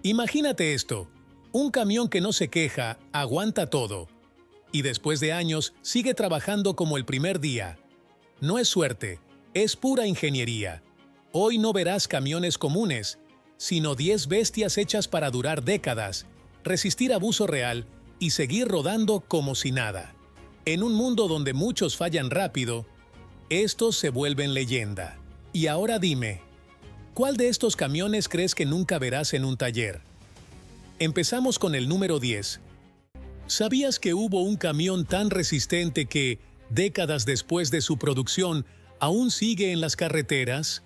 Imagínate esto, un camión que no se queja, aguanta todo, y después de años sigue trabajando como el primer día. No es suerte, es pura ingeniería. Hoy no verás camiones comunes, sino 10 bestias hechas para durar décadas, resistir abuso real y seguir rodando como si nada. En un mundo donde muchos fallan rápido, estos se vuelven leyenda. Y ahora dime, ¿cuál de estos camiones crees que nunca verás en un taller? Empezamos con el número 10. ¿Sabías que hubo un camión tan resistente que, décadas después de su producción, aún sigue en las carreteras?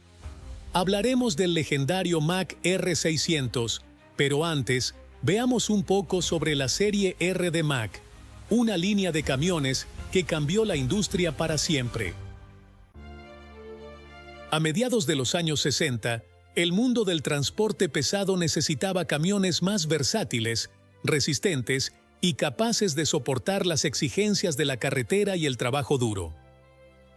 Hablaremos del legendario Mack R600, pero antes, veamos un poco sobre la serie R de Mack, una línea de camiones que cambió la industria para siempre. A mediados de los años 60, el mundo del transporte pesado necesitaba camiones más versátiles, resistentes y capaces de soportar las exigencias de la carretera y el trabajo duro.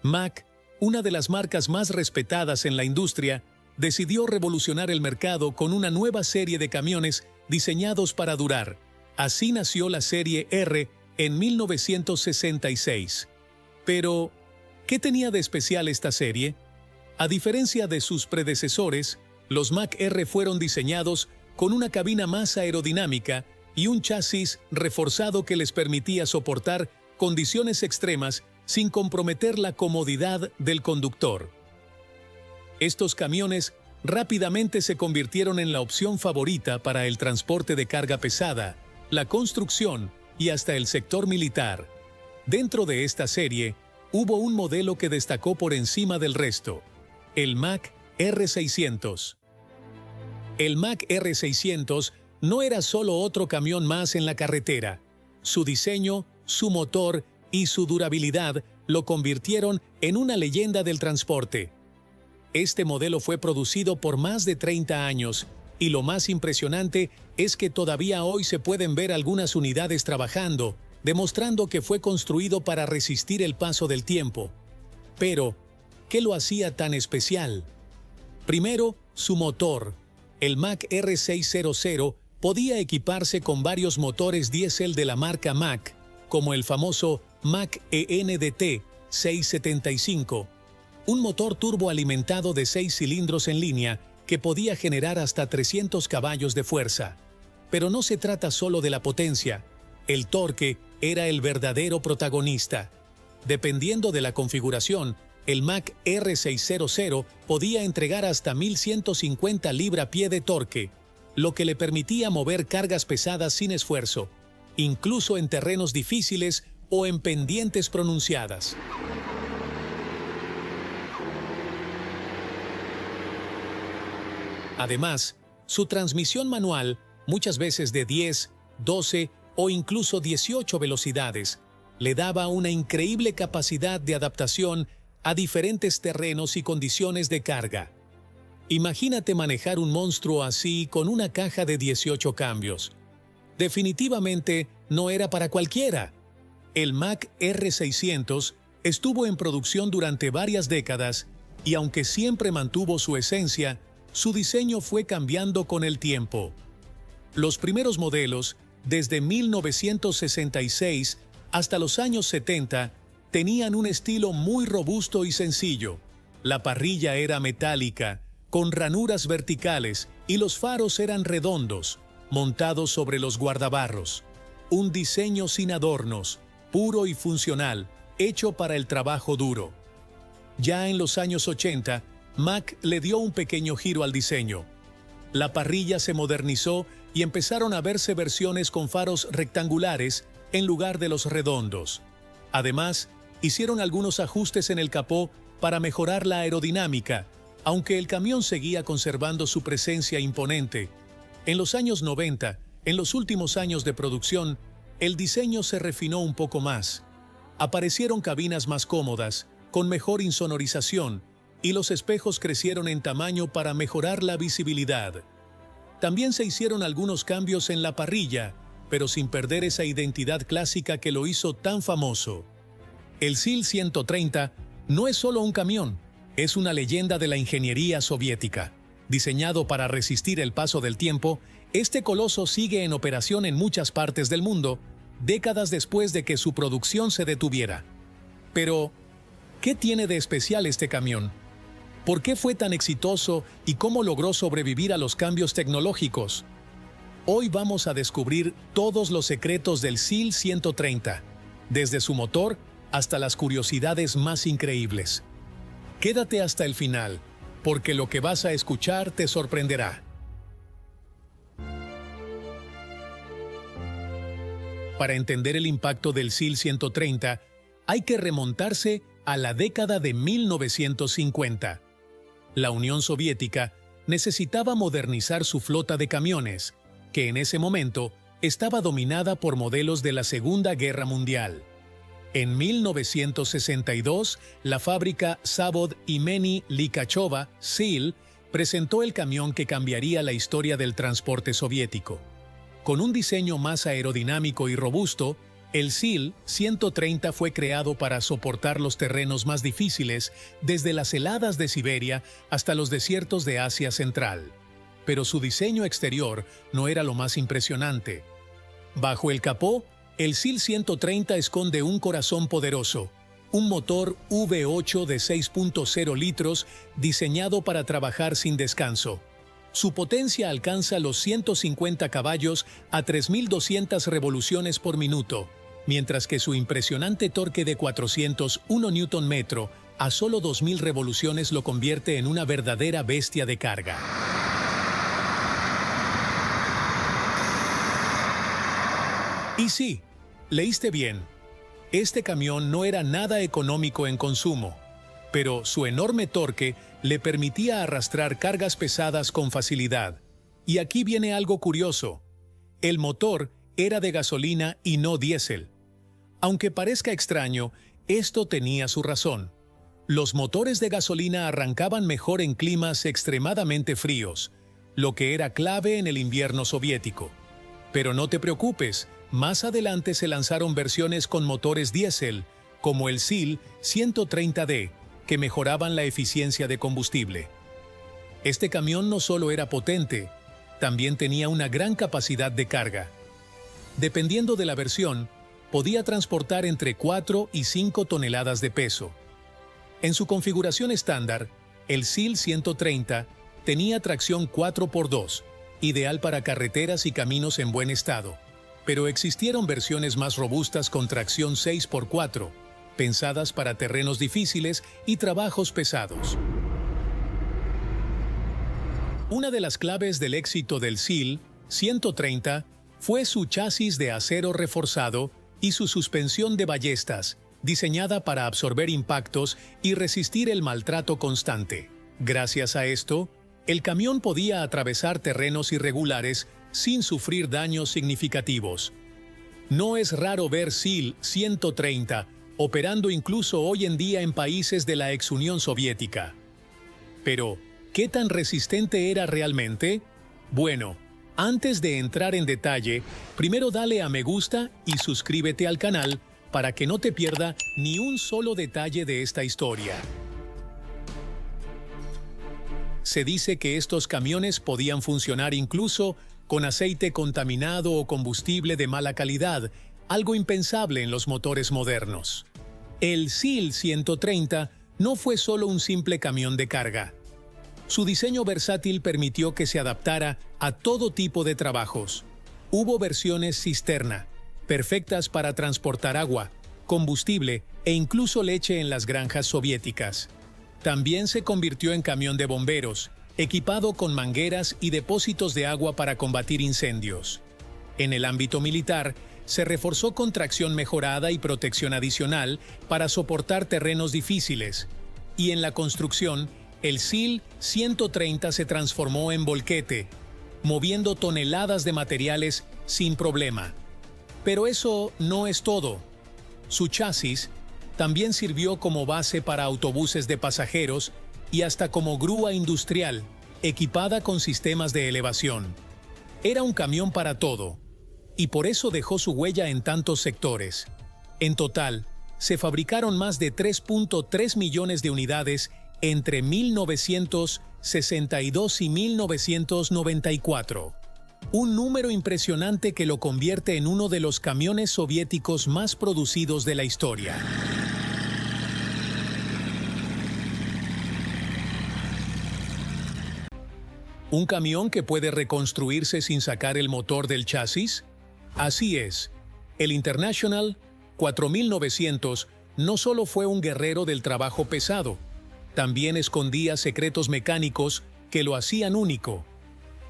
Mack, una de las marcas más respetadas en la industria, decidió revolucionar el mercado con una nueva serie de camiones diseñados para durar. Así nació la serie R en 1966. Pero, ¿qué tenía de especial esta serie? A diferencia de sus predecesores, los Mack R fueron diseñados con una cabina más aerodinámica y un chasis reforzado que les permitía soportar condiciones extremas sin comprometer la comodidad del conductor. Estos camiones rápidamente se convirtieron en la opción favorita para el transporte de carga pesada, la construcción y hasta el sector militar. Dentro de esta serie, hubo un modelo que destacó por encima del resto: el Mack R600. El Mack R600 no era solo otro camión más en la carretera. Su diseño, su motor y su durabilidad lo convirtieron en una leyenda del transporte. Este modelo fue producido por más de 30 años, y lo más impresionante es que todavía hoy se pueden ver algunas unidades trabajando, demostrando que fue construido para resistir el paso del tiempo. Pero, ¿qué lo hacía tan especial? Primero, su motor. El Mack R600 podía equiparse con varios motores diésel de la marca Mack, como el famoso Mack ENDT 675, un motor turboalimentado de 6 cilindros en línea que podía generar hasta 300 caballos de fuerza. Pero no se trata solo de la potencia, el torque era el verdadero protagonista. Dependiendo de la configuración, el Mack R600 podía entregar hasta 1150 libra-pie de torque, lo que le permitía mover cargas pesadas sin esfuerzo, incluso en terrenos difíciles o en pendientes pronunciadas. Además, su transmisión manual, muchas veces de 10, 12 o incluso 18 velocidades, le daba una increíble capacidad de adaptación a diferentes terrenos y condiciones de carga. Imagínate manejar un monstruo así con una caja de 18 cambios. Definitivamente no era para cualquiera. El Mack R600 estuvo en producción durante varias décadas y aunque siempre mantuvo su esencia, su diseño fue cambiando con el tiempo. Los primeros modelos, desde 1966 hasta los años 70, tenían un estilo muy robusto y sencillo. La parrilla era metálica, con ranuras verticales, y los faros eran redondos, montados sobre los guardabarros. Un diseño sin adornos, puro y funcional, hecho para el trabajo duro. Ya en los años 80, Mack le dio un pequeño giro al diseño. La parrilla se modernizó y empezaron a verse versiones con faros rectangulares en lugar de los redondos. Además, hicieron algunos ajustes en el capó para mejorar la aerodinámica, aunque el camión seguía conservando su presencia imponente. En los años 90, en los últimos años de producción, el diseño se refinó un poco más. Aparecieron cabinas más cómodas, con mejor insonorización, y los espejos crecieron en tamaño para mejorar la visibilidad. También se hicieron algunos cambios en la parrilla, pero sin perder esa identidad clásica que lo hizo tan famoso. El SIL 130 no es solo un camión, es una leyenda de la ingeniería soviética. Diseñado para resistir el paso del tiempo, este coloso sigue en operación en muchas partes del mundo, décadas después de que su producción se detuviera. Pero, ¿qué tiene de especial este camión? ¿Por qué fue tan exitoso y cómo logró sobrevivir a los cambios tecnológicos? Hoy vamos a descubrir todos los secretos del SEAL 130, desde su motor hasta las curiosidades más increíbles. Quédate hasta el final, porque lo que vas a escuchar te sorprenderá. Para entender el impacto del SEAL 130, hay que remontarse a la década de 1950. La Unión Soviética necesitaba modernizar su flota de camiones, que en ese momento estaba dominada por modelos de la Segunda Guerra Mundial. En 1962, la fábrica Zavod Imeni Likachova, SEAL, presentó el camión que cambiaría la historia del transporte soviético. Con un diseño más aerodinámico y robusto, el SEAL 130 fue creado para soportar los terrenos más difíciles, desde las heladas de Siberia hasta los desiertos de Asia Central. Pero su diseño exterior no era lo más impresionante. Bajo el capó, el SEAL 130 esconde un corazón poderoso, un motor V8 de 6.0 litros diseñado para trabajar sin descanso. Su potencia alcanza los 150 caballos a 3.200 revoluciones por minuto, mientras que su impresionante torque de 401 Nm a solo 2.000 revoluciones lo convierte en una verdadera bestia de carga. Y sí, leíste bien. Este camión no era nada económico en consumo, pero su enorme torque le permitía arrastrar cargas pesadas con facilidad. Y aquí viene algo curioso. El motor era de gasolina y no diésel. Aunque parezca extraño, esto tenía su razón. Los motores de gasolina arrancaban mejor en climas extremadamente fríos, lo que era clave en el invierno soviético. Pero no te preocupes, más adelante se lanzaron versiones con motores diésel, como el SEAL 130D, que mejoraban la eficiencia de combustible. Este camión no solo era potente, también tenía una gran capacidad de carga. Dependiendo de la versión, podía transportar entre 4 y 5 toneladas de peso. En su configuración estándar, el SEAL 130 tenía tracción 4x2, ideal para carreteras y caminos en buen estado. Pero existieron versiones más robustas con tracción 6x4, pensadas para terrenos difíciles y trabajos pesados. Una de las claves del éxito del SEAL 130 fue su chasis de acero reforzado y su suspensión de ballestas, diseñada para absorber impactos y resistir el maltrato constante. Gracias a esto, el camión podía atravesar terrenos irregulares sin sufrir daños significativos. No es raro ver SEAL 130 operando incluso hoy en día en países de la ex Unión Soviética. Pero, ¿qué tan resistente era realmente? Bueno, antes de entrar en detalle, primero dale a me gusta y suscríbete al canal para que no te pierda ni un solo detalle de esta historia. Se dice que estos camiones podían funcionar incluso con aceite contaminado o combustible de mala calidad, algo impensable en los motores modernos. El SEAL 130 no fue solo un simple camión de carga. Su diseño versátil permitió que se adaptara a todo tipo de trabajos. Hubo versiones cisterna, perfectas para transportar agua, combustible e incluso leche en las granjas soviéticas. También se convirtió en camión de bomberos, equipado con mangueras y depósitos de agua para combatir incendios. En el ámbito militar, se reforzó con tracción mejorada y protección adicional para soportar terrenos difíciles. Y en la construcción, el SEAL 130 se transformó en volquete, moviendo toneladas de materiales sin problema. Pero eso no es todo. Su chasis también sirvió como base para autobuses de pasajeros y hasta como grúa industrial, equipada con sistemas de elevación. Era un camión para todo, y por eso dejó su huella en tantos sectores. En total, se fabricaron más de 3.3 millones de unidades entre 1900, 62 y 1994. Un número impresionante que lo convierte en uno de los camiones soviéticos más producidos de la historia. ¿Un camión que puede reconstruirse sin sacar el motor del chasis? Así es. El International 4900 no solo fue un guerrero del trabajo pesado, también escondía secretos mecánicos que lo hacían único.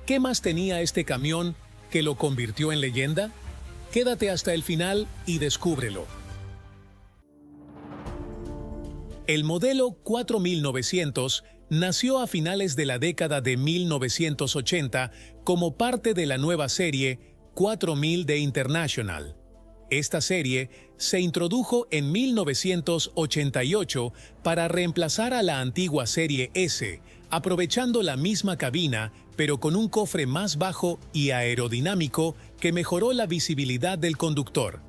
¿Qué más tenía este camión que lo convirtió en leyenda? Quédate hasta el final y descúbrelo. El modelo 4900 nació a finales de la década de 1980 como parte de la nueva serie 4000 de International. Esta serie se introdujo en 1988 para reemplazar a la antigua serie S, aprovechando la misma cabina, pero con un cofre más bajo y aerodinámico que mejoró la visibilidad del conductor.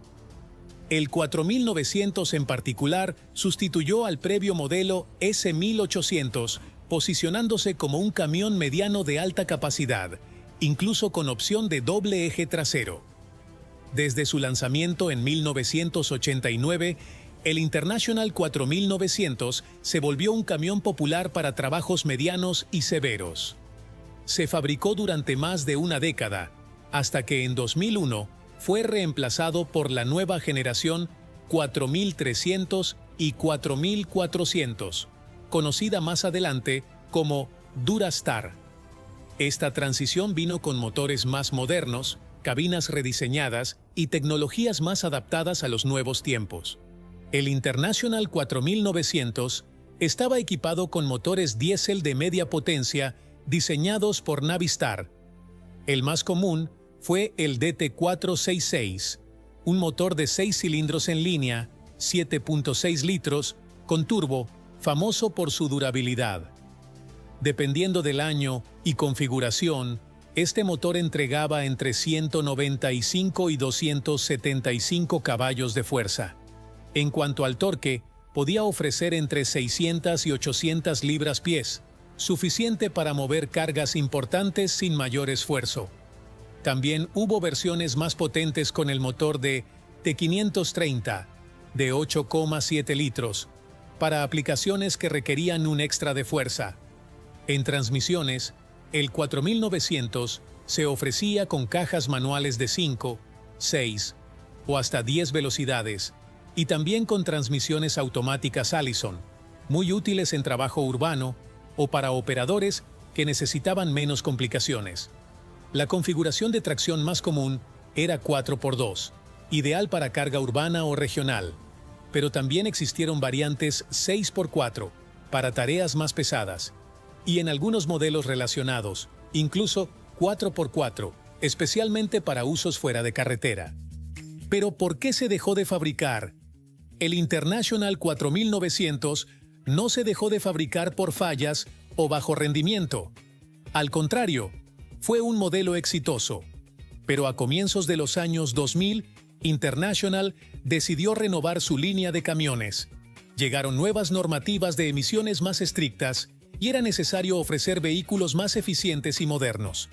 El 4900 en particular sustituyó al previo modelo S1800, posicionándose como un camión mediano de alta capacidad, incluso con opción de doble eje trasero. Desde su lanzamiento en 1989, el International 4900 se volvió un camión popular para trabajos medianos y severos. Se fabricó durante más de una década, hasta que en 2001 fue reemplazado por la nueva generación 4300 y 4400, conocida más adelante como Durastar. Esta transición vino con motores más modernos, cabinas rediseñadas y tecnologías más adaptadas a los nuevos tiempos. El International 4900 estaba equipado con motores diésel de media potencia diseñados por Navistar. El más común fue el DT466, un motor de 6 cilindros en línea, 7.6 litros, con turbo, famoso por su durabilidad. Dependiendo del año y configuración, este motor entregaba entre 195 y 275 caballos de fuerza. En cuanto al torque, podía ofrecer entre 600 y 800 libras-pies, suficiente para mover cargas importantes sin mayor esfuerzo. También hubo versiones más potentes con el motor de T530, de 8,7 litros, para aplicaciones que requerían un extra de fuerza. En transmisiones, el 4900 se ofrecía con cajas manuales de 5, 6 o hasta 10 velocidades, y también con transmisiones automáticas Allison, muy útiles en trabajo urbano o para operadores que necesitaban menos complicaciones. La configuración de tracción más común era 4x2, ideal para carga urbana o regional, pero también existieron variantes 6x4 para tareas más pesadas, y en algunos modelos relacionados, incluso 4x4, especialmente para usos fuera de carretera. Pero ¿por qué se dejó de fabricar? El International 4900 no se dejó de fabricar por fallas o bajo rendimiento. Al contrario, fue un modelo exitoso. Pero a comienzos de los años 2000, International decidió renovar su línea de camiones. Llegaron nuevas normativas de emisiones más estrictas y era necesario ofrecer vehículos más eficientes y modernos.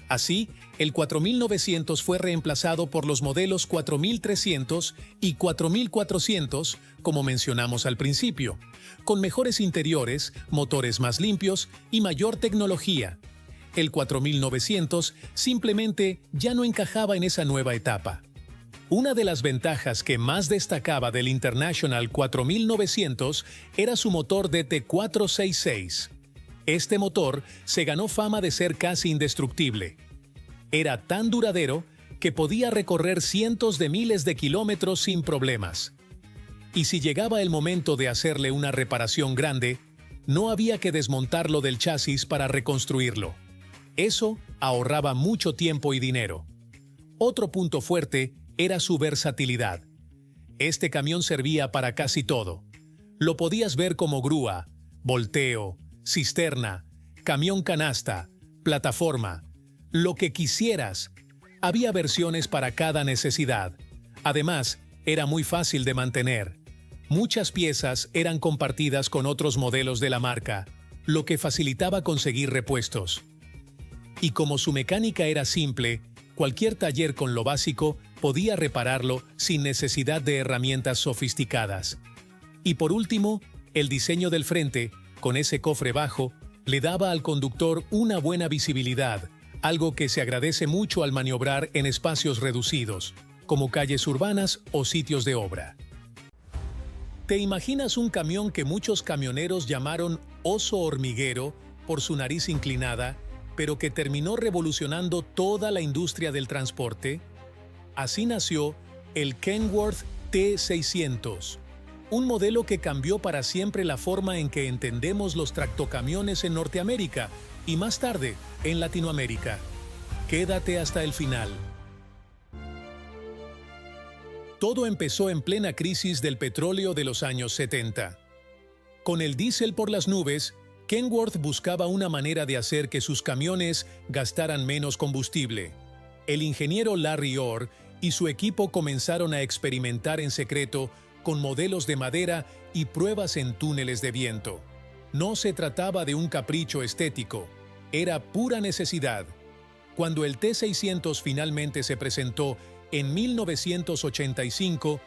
Así, el 4900 fue reemplazado por los modelos 4300 y 4400, como mencionamos al principio, con mejores interiores, motores más limpios y mayor tecnología. El 4900 simplemente ya no encajaba en esa nueva etapa. Una de las ventajas que más destacaba del International 4900 era su motor DT466. Este motor se ganó fama de ser casi indestructible. Era tan duradero que podía recorrer cientos de miles de kilómetros sin problemas. Y si llegaba el momento de hacerle una reparación grande, no había que desmontarlo del chasis para reconstruirlo. Eso ahorraba mucho tiempo y dinero. Otro punto fuerte era su versatilidad. Este camión servía para casi todo. Lo podías ver como grúa, volteo, cisterna, camión canasta, plataforma, lo que quisieras. Había versiones para cada necesidad. Además, era muy fácil de mantener. Muchas piezas eran compartidas con otros modelos de la marca, lo que facilitaba conseguir repuestos. Y como su mecánica era simple, cualquier taller con lo básico podía repararlo sin necesidad de herramientas sofisticadas. Y por último, el diseño del frente, con ese cofre bajo, le daba al conductor una buena visibilidad, algo que se agradece mucho al maniobrar en espacios reducidos, como calles urbanas o sitios de obra. ¿Te imaginas un camión que muchos camioneros llamaron oso hormiguero por su nariz inclinada, pero que terminó revolucionando toda la industria del transporte? Así nació el Kenworth T600, un modelo que cambió para siempre la forma en que entendemos los tractocamiones en Norteamérica y más tarde en Latinoamérica. Quédate hasta el final. Todo empezó en plena crisis del petróleo de los años 70. Con el diésel por las nubes, Kenworth buscaba una manera de hacer que sus camiones gastaran menos combustible. El ingeniero Larry Orr y su equipo comenzaron a experimentar en secreto con modelos de madera y pruebas en túneles de viento. No se trataba de un capricho estético, era pura necesidad. Cuando el T600 finalmente se presentó en 1985,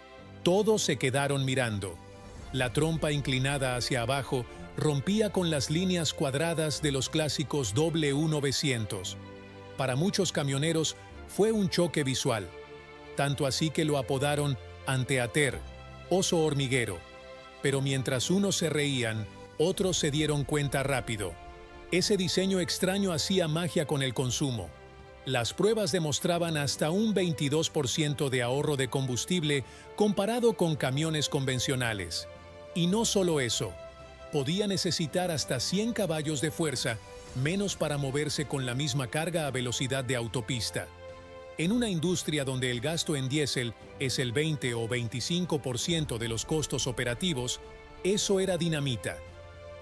todos se quedaron mirando. La trompa inclinada hacia abajo rompía con las líneas cuadradas de los clásicos W900. Para muchos camioneros fue un choque visual, tanto así que lo apodaron Anteater, oso hormiguero. Pero mientras unos se reían, otros se dieron cuenta rápido. Ese diseño extraño hacía magia con el consumo. Las pruebas demostraban hasta un 22% de ahorro de combustible comparado con camiones convencionales. Y no solo eso, podía necesitar hasta 100 caballos de fuerza, menos para moverse con la misma carga a velocidad de autopista. En una industria donde el gasto en diésel es el 20 o 25% de los costos operativos, eso era dinamita.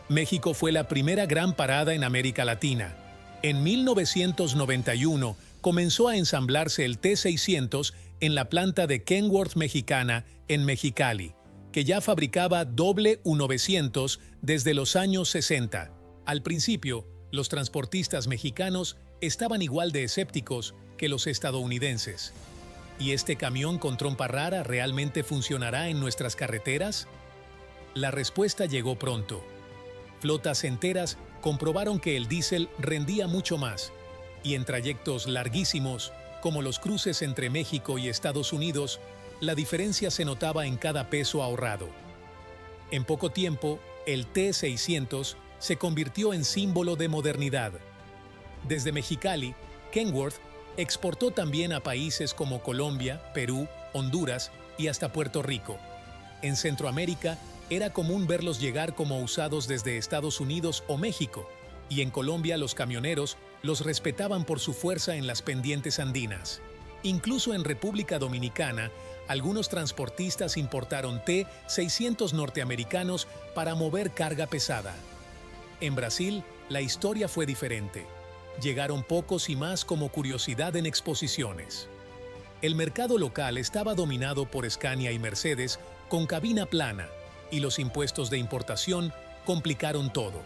México fue la primera gran parada en América Latina. En 1991 comenzó a ensamblarse el T600 en la planta de Kenworth Mexicana en Mexicali, que ya fabricaba W900 desde los años 60. Al principio, los transportistas mexicanos estaban igual de escépticos que los estadounidenses. ¿Y este camión con trompa rara realmente funcionará en nuestras carreteras? La respuesta llegó pronto. Flotas enteras comprobaron que el diésel rendía mucho más, y en trayectos larguísimos, como los cruces entre México y Estados Unidos, la diferencia se notaba en cada peso ahorrado. En poco tiempo, el T600 se convirtió en símbolo de modernidad. Desde Mexicali, Kenworth exportó también a países como Colombia, Perú, Honduras y hasta Puerto Rico. En Centroamérica, era común verlos llegar como usados desde Estados Unidos o México, y en Colombia los camioneros los respetaban por su fuerza en las pendientes andinas. Incluso en República Dominicana, algunos transportistas importaron T600 norteamericanos para mover carga pesada. En Brasil, la historia fue diferente. Llegaron pocos y más como curiosidad en exposiciones. El mercado local estaba dominado por Scania y Mercedes con cabina plana, y los impuestos de importación complicaron todo.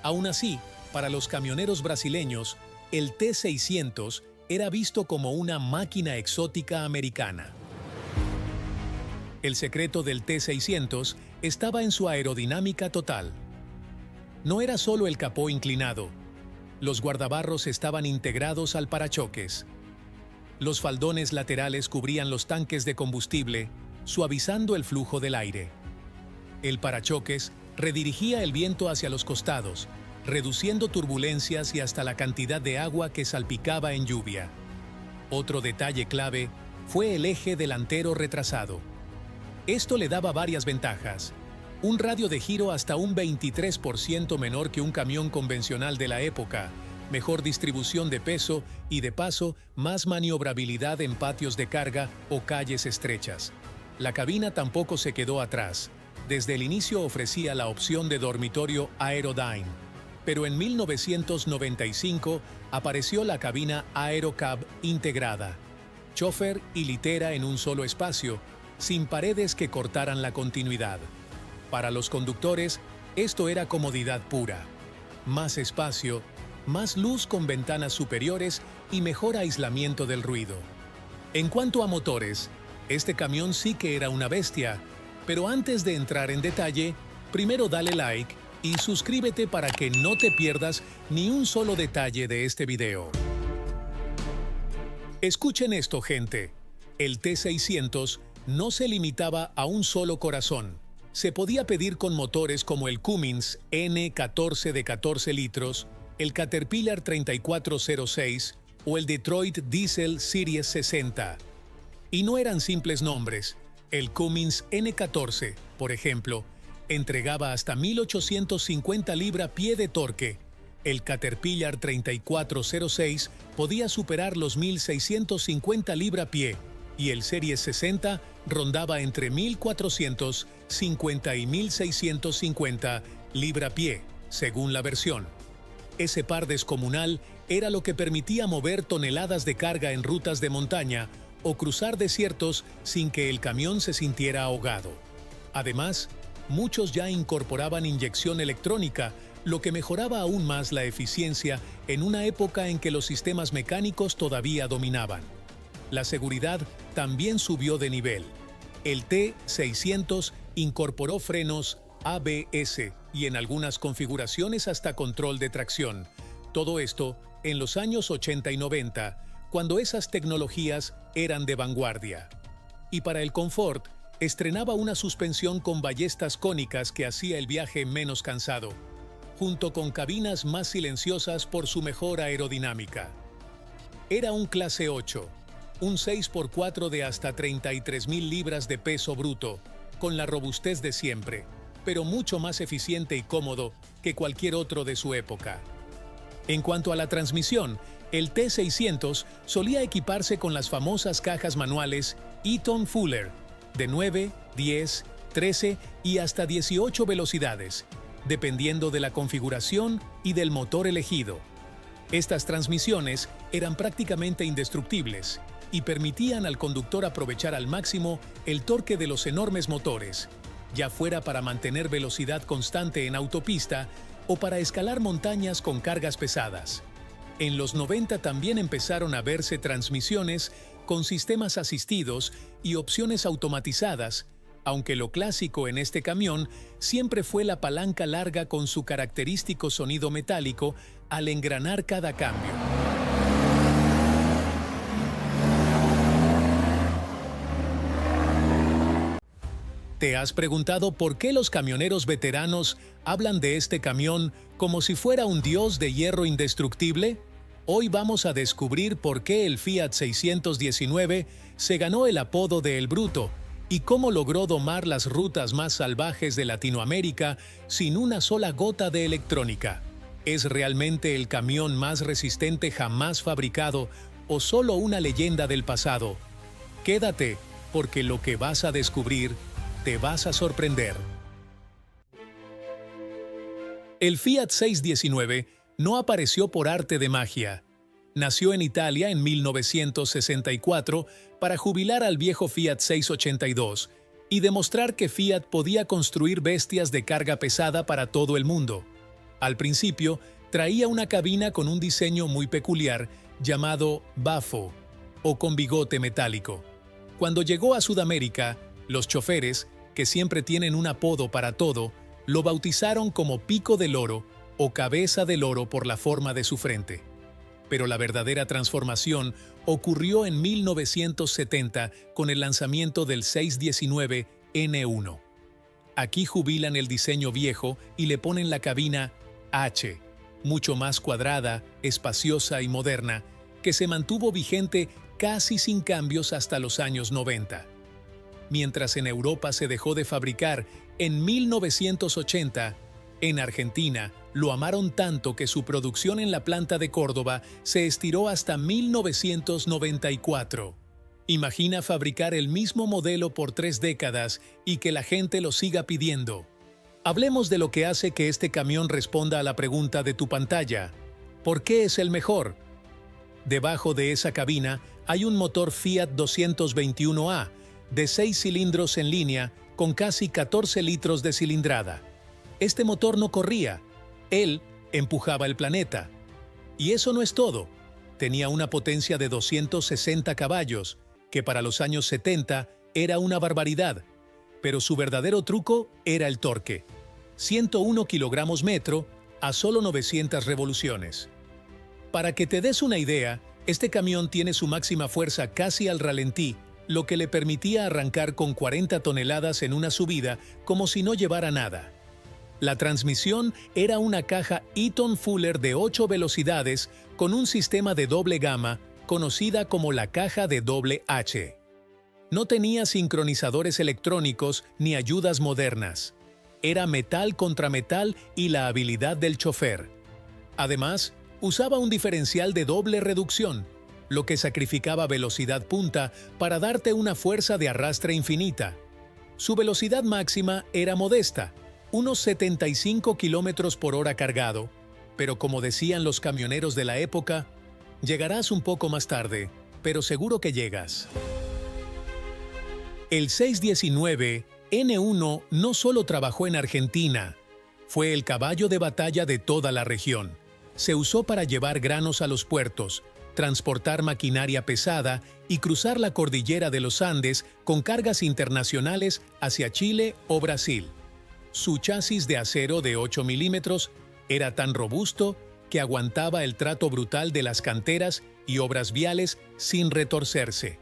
Aún así, para los camioneros brasileños, el T600 era visto como una máquina exótica americana. El secreto del T600 estaba en su aerodinámica total. No era solo el capó inclinado. Los guardabarros estaban integrados al parachoques. Los faldones laterales cubrían los tanques de combustible, suavizando el flujo del aire. El parachoques redirigía el viento hacia los costados, reduciendo turbulencias y hasta la cantidad de agua que salpicaba en lluvia. Otro detalle clave fue el eje delantero retrasado. Esto le daba varias ventajas. Un radio de giro hasta un 23% menor que un camión convencional de la época, mejor distribución de peso y, de paso, más maniobrabilidad en patios de carga o calles estrechas. La cabina tampoco se quedó atrás. Desde el inicio ofrecía la opción de dormitorio Aerodyne, pero en 1995 apareció la cabina Aerocab integrada, chofer y litera en un solo espacio, sin paredes que cortaran la continuidad. Para los conductores, esto era comodidad pura. más espacio, más luz con ventanas superiores y mejor aislamiento del ruido. En cuanto a motores, este camión sí que era una bestia, pero antes de entrar en detalle, primero dale like y suscríbete para que no te pierdas ni un solo detalle de este video. Escuchen esto, gente. El T600 no se limitaba a un solo corazón. Se podía pedir con motores como el Cummins N14 de 14 litros, el Caterpillar 3406 o el Detroit Diesel Series 60. Y no eran simples nombres. El Cummins N14, por ejemplo, entregaba hasta 1850 libra-pie de torque. El Caterpillar 3406 podía superar los 1650 libra-pie y el Series 60 rondaba entre 1450 y 1650 libra-pie, según la versión. Ese par descomunal era lo que permitía mover toneladas de carga en rutas de montaña o cruzar desiertos sin que el camión se sintiera ahogado. Además, muchos ya incorporaban inyección electrónica, lo que mejoraba aún más la eficiencia en una época en que los sistemas mecánicos todavía dominaban. La seguridad también subió de nivel. El T600 incorporó frenos ABS y en algunas configuraciones hasta control de tracción. Todo esto en los años 80 y 90, cuando esas tecnologías eran de vanguardia. Y para el confort, estrenaba una suspensión con ballestas cónicas que hacía el viaje menos cansado, junto con cabinas más silenciosas por su mejor aerodinámica. Era un clase 8, un 6x4 de hasta 33.000 libras de peso bruto, con la robustez de siempre, pero mucho más eficiente y cómodo que cualquier otro de su época. En cuanto a la transmisión, el T600 solía equiparse con las famosas cajas manuales Eaton Fuller, de 9, 10, 13 y hasta 18 velocidades, dependiendo de la configuración y del motor elegido. Estas transmisiones eran prácticamente indestructibles y permitían al conductor aprovechar al máximo el torque de los enormes motores, ya fuera para mantener velocidad constante en autopista o para escalar montañas con cargas pesadas. En los 90 también empezaron a verse transmisiones con sistemas asistidos y opciones automatizadas, aunque lo clásico en este camión siempre fue la palanca larga con su característico sonido metálico al engranar cada cambio. ¿Te has preguntado por qué los camioneros veteranos hablan de este camión como si fuera un dios de hierro indestructible? Hoy vamos a descubrir por qué el Fiat 619 se ganó el apodo de El Bruto y cómo logró domar las rutas más salvajes de Latinoamérica sin una sola gota de electrónica. ¿Es realmente el camión más resistente jamás fabricado o solo una leyenda del pasado? Quédate, porque lo que vas a descubrir te vas a sorprender. El Fiat 619 no apareció por arte de magia. Nació en Italia en 1964 para jubilar al viejo Fiat 682 y demostrar que Fiat podía construir bestias de carga pesada para todo el mundo. Al principio, traía una cabina con un diseño muy peculiar llamado baffo, o con bigote metálico. Cuando llegó a Sudamérica, los choferes, que siempre tienen un apodo para todo, lo bautizaron como Pico del Oro o Cabeza del Oro por la forma de su frente. Pero la verdadera transformación ocurrió en 1970 con el lanzamiento del 619 N1. Aquí jubilan el diseño viejo y le ponen la cabina H, mucho más cuadrada, espaciosa y moderna, que se mantuvo vigente casi sin cambios hasta los años 90. Mientras en Europa se dejó de fabricar en 1980, en Argentina lo amaron tanto que su producción en la planta de Córdoba se estiró hasta 1994. Imagina fabricar el mismo modelo por 3 décadas y que la gente lo siga pidiendo. Hablemos de lo que hace que este camión responda a la pregunta de tu pantalla. ¿Por qué es el mejor? Debajo de esa cabina hay un motor Fiat 221A de 6 cilindros en línea con casi 14 litros de cilindrada. Este motor no corría. Él empujaba el planeta. Y eso no es todo. Tenía una potencia de 260 caballos, que para los años 70 era una barbaridad. Pero su verdadero truco era el torque. 101 kilogramos metro a solo 900 revoluciones. Para que te des una idea, este camión tiene su máxima fuerza casi al ralentí, lo que le permitía arrancar con 40 toneladas en una subida como si no llevara nada. La transmisión era una caja Eaton Fuller de 8 velocidades con un sistema de doble gama, conocida como la caja de doble H. No tenía sincronizadores electrónicos ni ayudas modernas. Era metal contra metal y la habilidad del chofer. Además, usaba un diferencial de doble reducción, lo que sacrificaba velocidad punta para darte una fuerza de arrastre infinita. Su velocidad máxima era modesta, unos 75 kilómetros por hora cargado, pero como decían los camioneros de la época, llegarás un poco más tarde, pero seguro que llegas. El 619 N1 no solo trabajó en Argentina, fue el caballo de batalla de toda la región. Se usó para llevar granos a los puertos, transportar maquinaria pesada y cruzar la cordillera de los Andes con cargas internacionales hacia Chile o Brasil. Su chasis de acero de 8 milímetros era tan robusto que aguantaba el trato brutal de las canteras y obras viales sin retorcerse.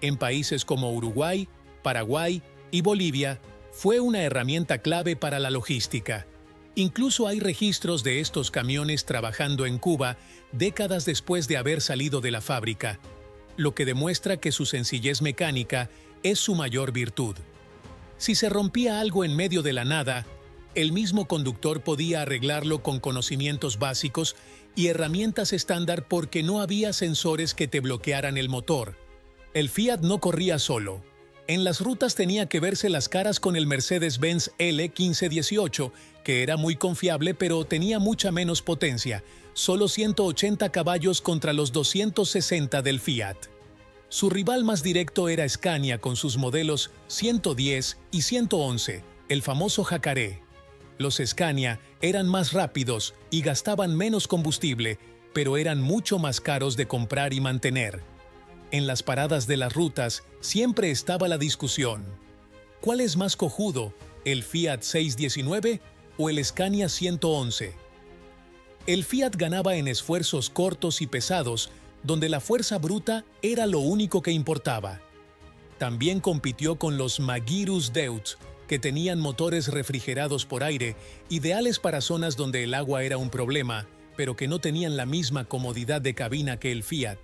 En países como Uruguay, Paraguay y Bolivia, fue una herramienta clave para la logística. Incluso hay registros de estos camiones trabajando en Cuba décadas después de haber salido de la fábrica, lo que demuestra que su sencillez mecánica es su mayor virtud. Si se rompía algo en medio de la nada, el mismo conductor podía arreglarlo con conocimientos básicos y herramientas estándar porque no había sensores que te bloquearan el motor. El Fiat no corría solo. En las rutas tenía que verse las caras con el Mercedes-Benz L1518, que era muy confiable pero tenía mucha menos potencia, solo 180 caballos contra los 260 del Fiat. Su rival más directo era Scania con sus modelos 110 y 111, el famoso Jacaré. Los Scania eran más rápidos y gastaban menos combustible, pero eran mucho más caros de comprar y mantener. En las paradas de las rutas siempre estaba la discusión. ¿Cuál es más cojudo, el Fiat 619 o el Scania 111? El Fiat ganaba en esfuerzos cortos y pesados, donde la fuerza bruta era lo único que importaba. También compitió con los Magirus Deutz, que tenían motores refrigerados por aire, ideales para zonas donde el agua era un problema, pero que no tenían la misma comodidad de cabina que el Fiat.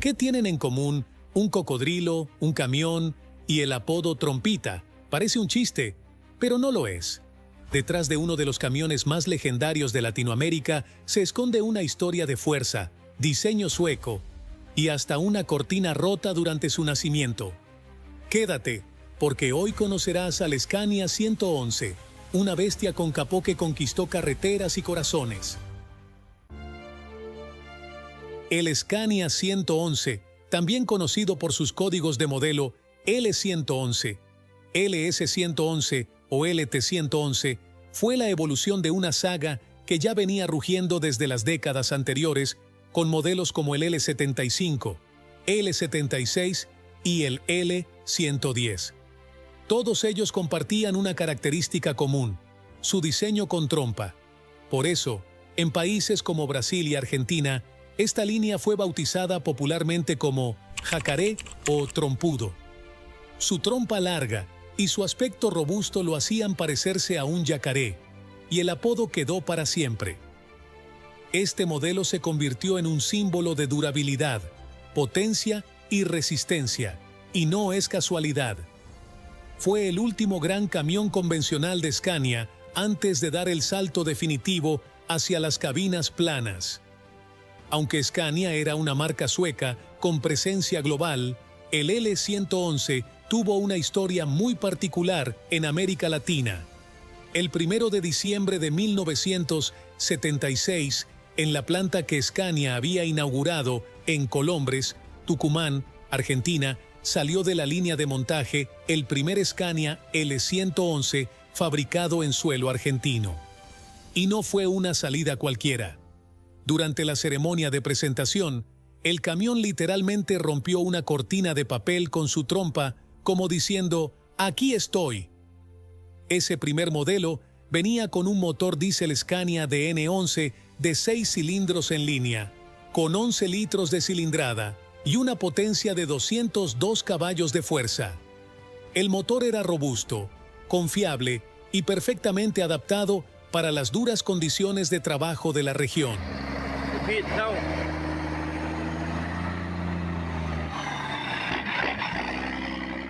¿Qué tienen en común un cocodrilo, un camión y el apodo trompita? Parece un chiste, pero no lo es. Detrás de uno de los camiones más legendarios de Latinoamérica se esconde una historia de fuerza, diseño sueco y hasta una cortina rota durante su nacimiento. Quédate, porque hoy conocerás al Scania 111, una bestia con capó que conquistó carreteras y corazones. El Scania 111, también conocido por sus códigos de modelo L111, LS111 o LT111, fue la evolución de una saga que ya venía rugiendo desde las décadas anteriores, con modelos como el L75, L76 y el L110. Todos ellos compartían una característica común, su diseño con trompa. Por eso, en países como Brasil y Argentina, esta línea fue bautizada popularmente como jacaré o trompudo. Su trompa larga y su aspecto robusto lo hacían parecerse a un yacaré, y el apodo quedó para siempre. Este modelo se convirtió en un símbolo de durabilidad, potencia y resistencia, y no es casualidad. Fue el último gran camión convencional de Scania antes de dar el salto definitivo hacia las cabinas planas. Aunque Scania era una marca sueca con presencia global, el L111 tuvo una historia muy particular en América Latina. El 1 de diciembre de 1976, en la planta que Scania había inaugurado en Colombres, Tucumán, Argentina, salió de la línea de montaje el primer Scania L111 fabricado en suelo argentino. Y no fue una salida cualquiera. Durante la ceremonia de presentación, el camión literalmente rompió una cortina de papel con su trompa, como diciendo, «Aquí estoy». Ese primer modelo venía con un motor diésel Scania de N11 de 6 cilindros en línea, con 11 litros de cilindrada y una potencia de 202 caballos de fuerza. El motor era robusto, confiable y perfectamente adaptado para las duras condiciones de trabajo de la región.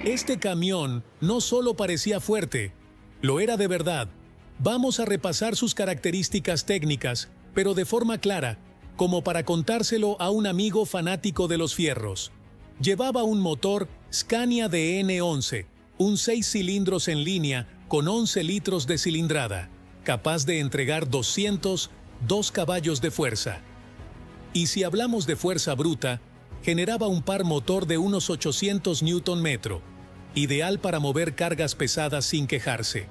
Este camión no solo parecía fuerte, lo era de verdad. Vamos a repasar sus características técnicas, pero de forma clara, como para contárselo a un amigo fanático de los fierros. Llevaba un motor Scania de N11, un 6 cilindros en línea con 11 litros de cilindrada, capaz de entregar 202 caballos de fuerza. Y si hablamos de fuerza bruta, generaba un par motor de unos 800 Nm, ideal para mover cargas pesadas sin quejarse.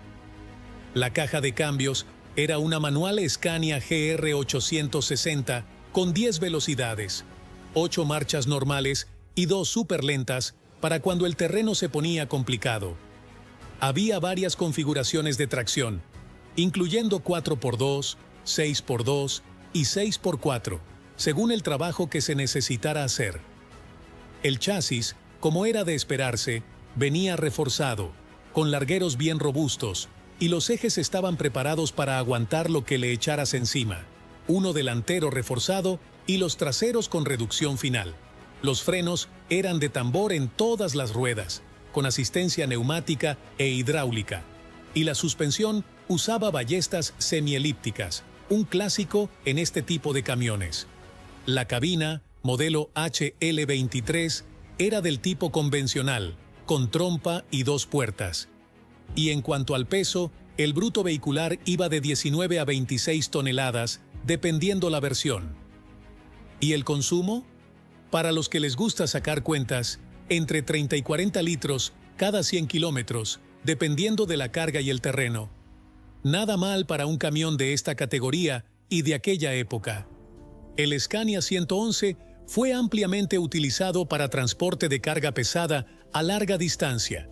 La caja de cambios era una manual Scania GR860 con 10 velocidades, 8 marchas normales y 2 superlentas para cuando el terreno se ponía complicado. Había varias configuraciones de tracción, incluyendo 4x2, 6x2 y 6x4, según el trabajo que se necesitara hacer. El chasis, como era de esperarse, venía reforzado, con largueros bien robustos, y los ejes estaban preparados para aguantar lo que le echaras encima. Uno delantero reforzado y los traseros con reducción final. Los frenos eran de tambor en todas las ruedas, con asistencia neumática e hidráulica. Y la suspensión usaba ballestas semielípticas, un clásico en este tipo de camiones. La cabina, modelo HL23, era del tipo convencional, con trompa y 2 puertas. Y en cuanto al peso, el bruto vehicular iba de 19 a 26 toneladas, dependiendo la versión. ¿Y el consumo? Para los que les gusta sacar cuentas, entre 30 y 40 litros cada 100 kilómetros, dependiendo de la carga y el terreno. Nada mal para un camión de esta categoría y de aquella época. El Scania 111 fue ampliamente utilizado para transporte de carga pesada a larga distancia.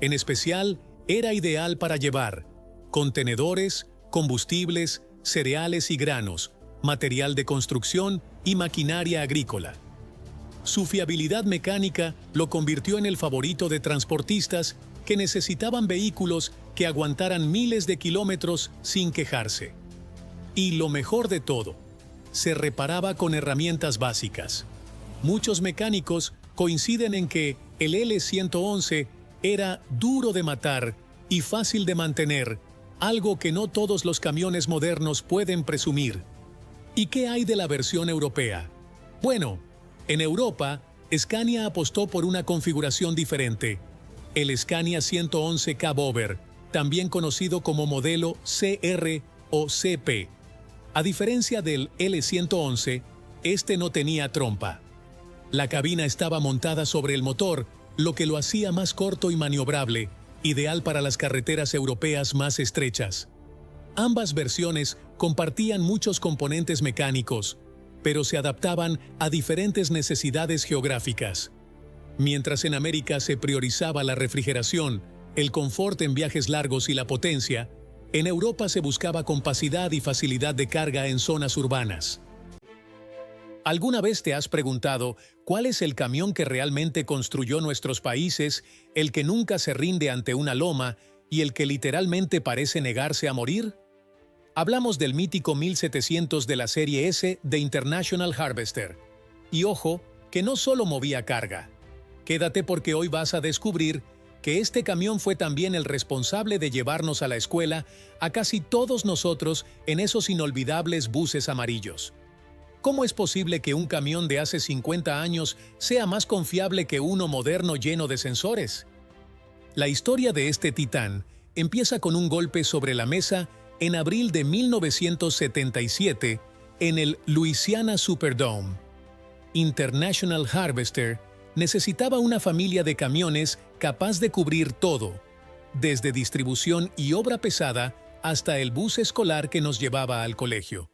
En especial, era ideal para llevar contenedores, combustibles, cereales y granos, material de construcción y maquinaria agrícola. Su fiabilidad mecánica lo convirtió en el favorito de transportistas que necesitaban vehículos que aguantaran miles de kilómetros sin quejarse. Y lo mejor de todo, se reparaba con herramientas básicas. Muchos mecánicos coinciden en que el L111 era duro de matar y fácil de mantener, algo que no todos los camiones modernos pueden presumir. ¿Y qué hay de la versión europea? Bueno, en Europa, Scania apostó por una configuración diferente. El Scania 111 Cabover, también conocido como modelo CR o CP. A diferencia del L111, este no tenía trompa. La cabina estaba montada sobre el motor, lo que lo hacía más corto y maniobrable, ideal para las carreteras europeas más estrechas. Ambas versiones compartían muchos componentes mecánicos, pero se adaptaban a diferentes necesidades geográficas. Mientras en América se priorizaba la refrigeración, el confort en viajes largos y la potencia, en Europa se buscaba compacidad y facilidad de carga en zonas urbanas. ¿Alguna vez te has preguntado cuál es el camión que realmente construyó nuestros países, el que nunca se rinde ante una loma y el que literalmente parece negarse a morir? Hablamos del mítico 1700 de la serie S de International Harvester. Y ojo, que no solo movía carga. Quédate porque hoy vas a descubrir que este camión fue también el responsable de llevarnos a la escuela a casi todos nosotros en esos inolvidables buses amarillos. ¿Cómo es posible que un camión de hace 50 años sea más confiable que uno moderno lleno de sensores? La historia de este titán empieza con un golpe sobre la mesa en abril de 1977 en el Louisiana Superdome. International Harvester necesitaba una familia de camiones capaz de cubrir todo, desde distribución y obra pesada hasta el bus escolar que nos llevaba al colegio.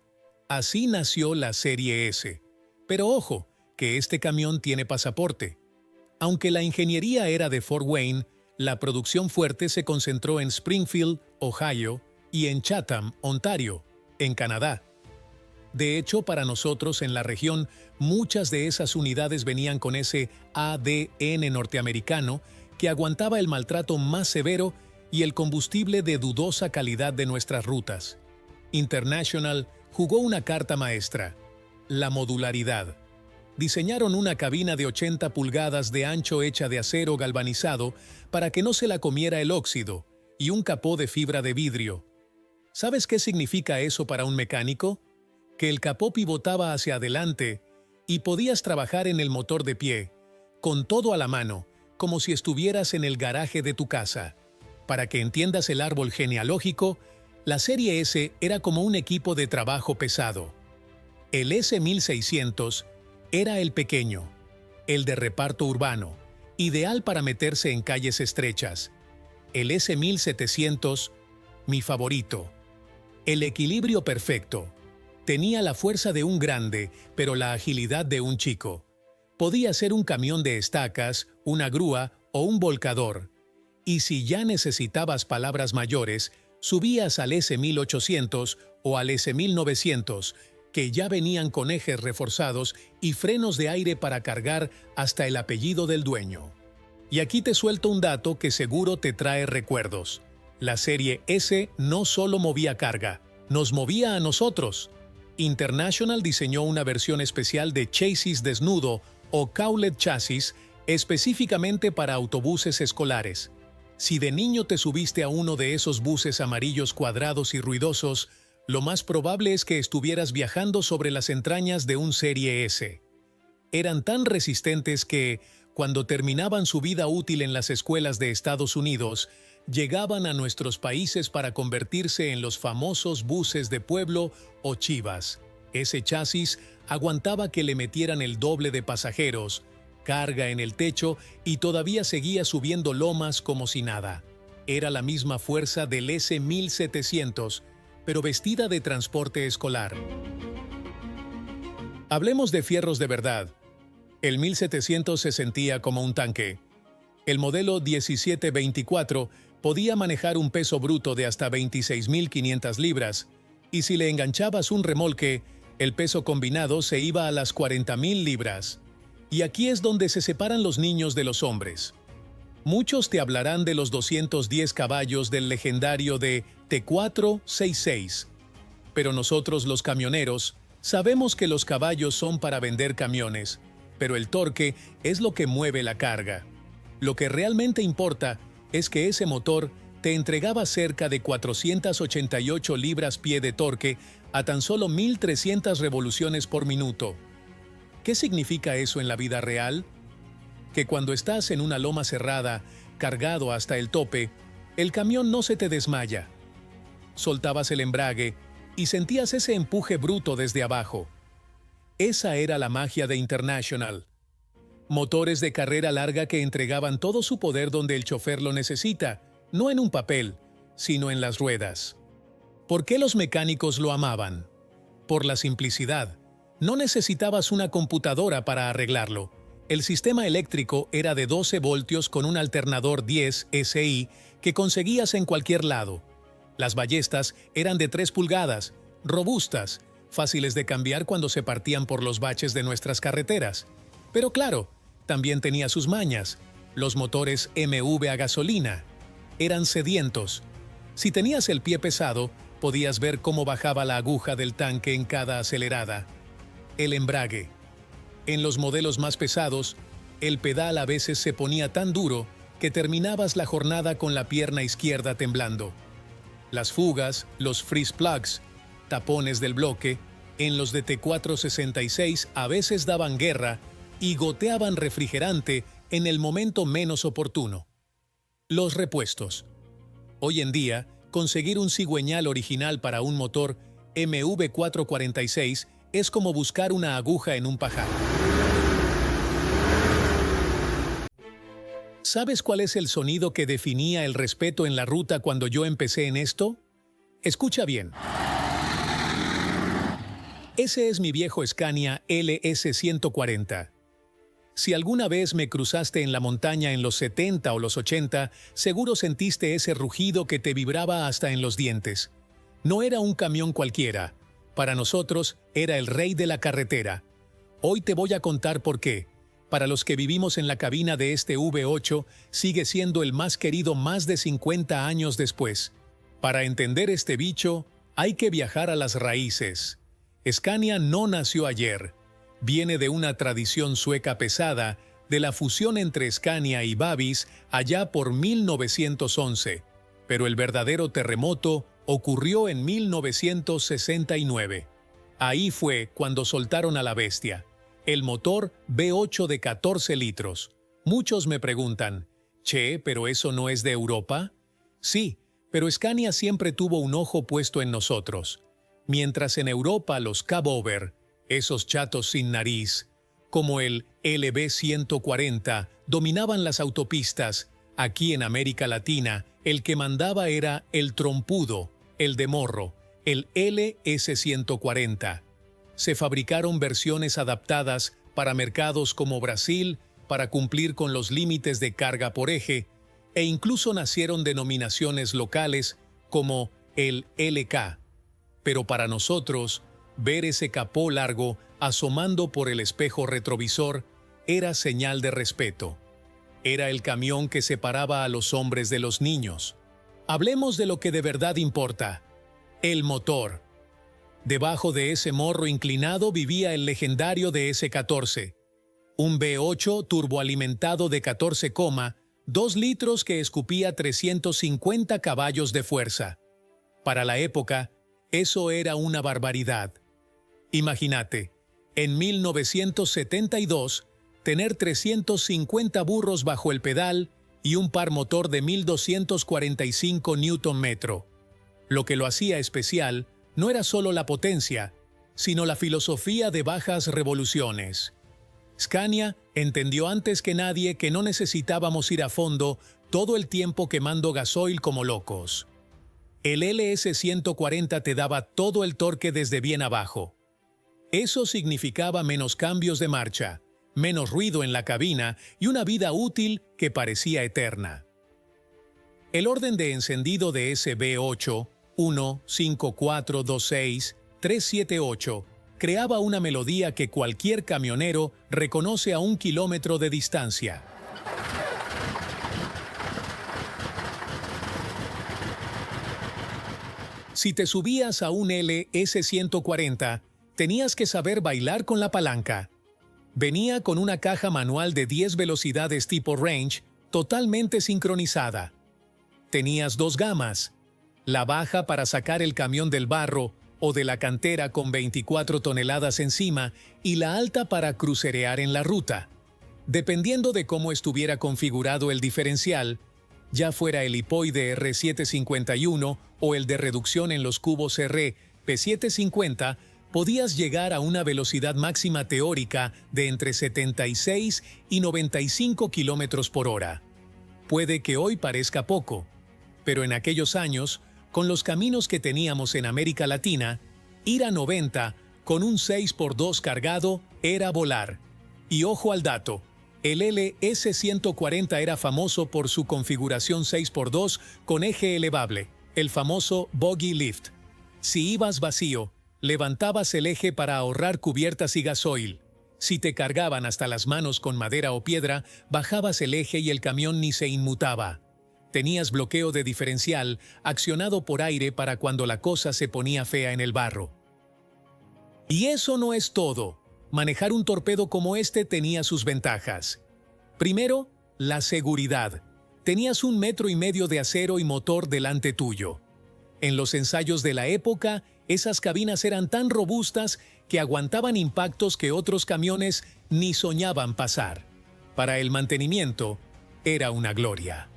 Así nació la Serie S. Pero ojo, que este camión tiene pasaporte. Aunque la ingeniería era de Fort Wayne, la producción fuerte se concentró en Springfield, Ohio, y en Chatham, Ontario, en Canadá. De hecho, para nosotros en la región, muchas de esas unidades venían con ese ADN norteamericano que aguantaba el maltrato más severo y el combustible de dudosa calidad de nuestras rutas. International jugó una carta maestra: la modularidad. Diseñaron una cabina de 80 pulgadas de ancho hecha de acero galvanizado para que no se la comiera el óxido y un capó de fibra de vidrio. ¿Sabes qué significa eso para un mecánico? Que el capó pivotaba hacia adelante y podías trabajar en el motor de pie, con todo a la mano, como si estuvieras en el garaje de tu casa. Para que entiendas el árbol genealógico, la Serie S era como un equipo de trabajo pesado. El S1600 era el pequeño, el de reparto urbano, ideal para meterse en calles estrechas. El S1700, mi favorito. El equilibrio perfecto. Tenía la fuerza de un grande, pero la agilidad de un chico. Podía ser un camión de estacas, una grúa o un volcador. Y si ya necesitabas palabras mayores, subías al S1800 o al S1900, que ya venían con ejes reforzados y frenos de aire para cargar hasta el apellido del dueño. Y aquí te suelto un dato que seguro te trae recuerdos. La Serie S no solo movía carga, nos movía a nosotros. International diseñó una versión especial de chasis desnudo o cowled chassis específicamente para autobuses escolares. Si de niño te subiste a uno de esos buses amarillos cuadrados y ruidosos, lo más probable es que estuvieras viajando sobre las entrañas de un Serie S. Eran tan resistentes que, cuando terminaban su vida útil en las escuelas de Estados Unidos, llegaban a nuestros países para convertirse en los famosos buses de pueblo o chivas. Ese chasis aguantaba que le metieran el doble de pasajeros, carga en el techo y todavía seguía subiendo lomas como si nada. Era la misma fuerza del S1700, pero vestida de transporte escolar. Hablemos de fierros de verdad. El 1700 se sentía como un tanque. El modelo 1724 podía manejar un peso bruto de hasta 26.500 libras, y si le enganchabas un remolque, el peso combinado se iba a las 40.000 libras. Y aquí es donde se separan los niños de los hombres. Muchos te hablarán de los 210 caballos del legendario de T466. Pero nosotros los camioneros sabemos que los caballos son para vender camiones, pero el torque es lo que mueve la carga. Lo que realmente importa es que ese motor te entregaba cerca de 488 libras-pie de torque a tan solo 1.300 revoluciones por minuto. ¿Qué significa eso en la vida real? Que cuando estás en una loma cerrada, cargado hasta el tope, el camión no se te desmaya. Soltabas el embrague y sentías ese empuje bruto desde abajo. Esa era la magia de International. Motores de carrera larga que entregaban todo su poder donde el chofer lo necesita, no en un papel, sino en las ruedas. ¿Por qué los mecánicos lo amaban? Por la simplicidad. No necesitabas una computadora para arreglarlo. El sistema eléctrico era de 12 voltios con un alternador 10 SI que conseguías en cualquier lado. Las ballestas eran de 3 pulgadas, robustas, fáciles de cambiar cuando se partían por los baches de nuestras carreteras. Pero claro, también tenía sus mañas. Los motores MV a gasolina eran sedientos. Si tenías el pie pesado, podías ver cómo bajaba la aguja del tanque en cada acelerada. El embrague. En los modelos más pesados, el pedal a veces se ponía tan duro que terminabas la jornada con la pierna izquierda temblando. Las fugas, los freeze plugs, tapones del bloque, en los de T466 a veces daban guerra y goteaban refrigerante en el momento menos oportuno. Los repuestos. Hoy en día, conseguir un cigüeñal original para un motor MV446 es como buscar una aguja en un pajar. ¿Sabes cuál es el sonido que definía el respeto en la ruta cuando yo empecé en esto? Escucha bien. Ese es mi viejo Scania LS140. Si alguna vez me cruzaste en la montaña en los 70 o los 80, seguro sentiste ese rugido que te vibraba hasta en los dientes. No era un camión cualquiera. Para nosotros, era el rey de la carretera. Hoy te voy a contar por qué. Para los que vivimos en la cabina de este V8, sigue siendo el más querido más de 50 años después. Para entender este bicho, hay que viajar a las raíces. Scania no nació ayer. Viene de una tradición sueca pesada, de la fusión entre Scania y Babis allá por 1911. Pero el verdadero terremoto ocurrió en 1969. Ahí fue cuando soltaron a la bestia. El motor V8 de 14 litros. Muchos me preguntan, «Che, ¿pero eso no es de Europa?» Sí, pero Scania siempre tuvo un ojo puesto en nosotros. Mientras en Europa los cabover, esos chatos sin nariz, como el LB140, dominaban las autopistas, aquí en América Latina el que mandaba era el trompudo, el de morro, el LS140. Se fabricaron versiones adaptadas para mercados como Brasil para cumplir con los límites de carga por eje, e incluso nacieron denominaciones locales como el LK. Pero para nosotros, ver ese capó largo asomando por el espejo retrovisor era señal de respeto. Era el camión que separaba a los hombres de los niños. Hablemos de lo que de verdad importa: el motor. Debajo de ese morro inclinado vivía el legendario DS14, un V8 turboalimentado de 14,2 litros que escupía 350 caballos de fuerza. Para la época, eso era una barbaridad. Imagínate, en 1972, tener 350 burros bajo el pedal y un par motor de 1245 Nm. Lo que lo hacía especial no era solo la potencia, sino la filosofía de bajas revoluciones. Scania entendió antes que nadie que no necesitábamos ir a fondo todo el tiempo quemando gasoil como locos. El LS140 te daba todo el torque desde bien abajo. Eso significaba menos cambios de marcha, menos ruido en la cabina y una vida útil que parecía eterna. El orden de encendido de ese V8, 1, 5, 4, 2, 6, 3, 7, 8, creaba una melodía que cualquier camionero reconoce a 1 kilómetro de distancia. Si te subías a un LS140, tenías que saber bailar con la palanca. Venía con una caja manual de 10 velocidades tipo range, totalmente sincronizada. Tenías dos gamas: la baja para sacar el camión del barro o de la cantera con 24 toneladas encima y la alta para crucerear en la ruta. Dependiendo de cómo estuviera configurado el diferencial, ya fuera el hipoide R751 o el de reducción en los cubos P750, podías llegar a una velocidad máxima teórica de entre 76 y 95 kilómetros por hora. Puede que hoy parezca poco, pero en aquellos años, con los caminos que teníamos en América Latina, ir a 90 con un 6x2 cargado era volar. Y ojo al dato, el LS140 era famoso por su configuración 6x2 con eje elevable, el famoso buggy lift. Si ibas vacío, levantabas el eje para ahorrar cubiertas y gasoil. Si te cargaban hasta las manos con madera o piedra, bajabas el eje y el camión ni se inmutaba. Tenías bloqueo de diferencial accionado por aire para cuando la cosa se ponía fea en el barro. Y eso no es todo. Manejar un torpedo como este tenía sus ventajas. Primero, la seguridad. Tenías 1,5 metros de acero y motor delante tuyo. En los ensayos de la época, esas cabinas eran tan robustas que aguantaban impactos que otros camiones ni soñaban pasar. Para el mantenimiento, era una gloria.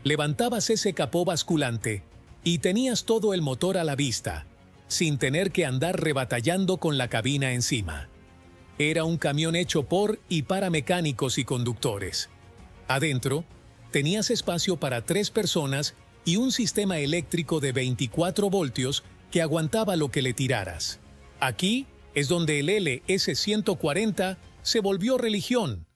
Levantabas ese capó basculante y tenías todo el motor a la vista, sin tener que andar rebatallando con la cabina encima. Era un camión hecho por y para mecánicos y conductores. Adentro, tenías espacio para 3 personas y un sistema eléctrico de 24 voltios que aguantaba lo que le tiraras. Aquí es donde el LS-140 se volvió religión.